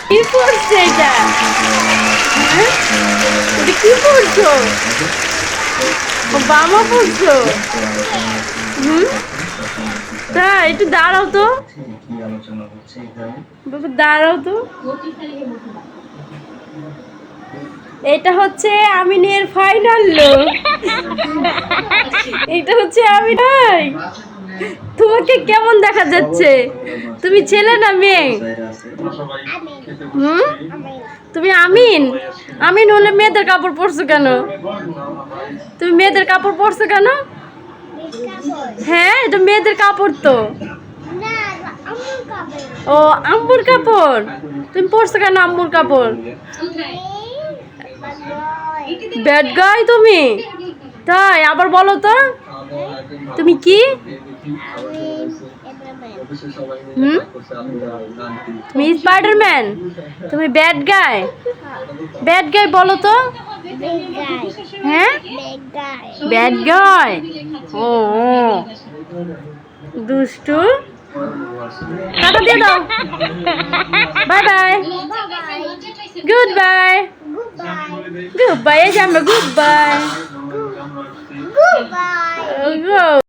কি করছে এটা? হ্যাঁ? এটা কি করছো? ও বামা পড়ছো? হুম, তাই একটু দাঁড়াও তো, বাবা দাঁড়াও তো। এটা হচ্ছে আমিনের ফাইনাল লুক। এটা হচ্ছে আমি নাই। তোমাকে কেমন দেখা যাচ্ছে? তুমি ছেলে না মেয়ে? হুম, তুমি আমিন? আমিন হলে মেয়েদের কাপড় পরছো কেন? তুমি মেয়েদের কাপড় পরছো কেন? হ্যাঁ, এটা মেয়েদের কাপড় তো। ও, আম্মুর কাপড়। তুমি পরছো কেন আম্মুর কাপড়? ব্যাড গাই তুমি? তাই আবার বলো তো, তুমি কি? হুম, তুমি স্পাইডারম্যান? তুমি ব্যাড গাই? ব্যাড গাই বলো তো। হ্যাঁ, ব্যাড গাই। ও দুষ্টু। টাটা দিয়ে দাও। Bye bye. Good bye. Good bye. এই যে আমরা গুড বাই।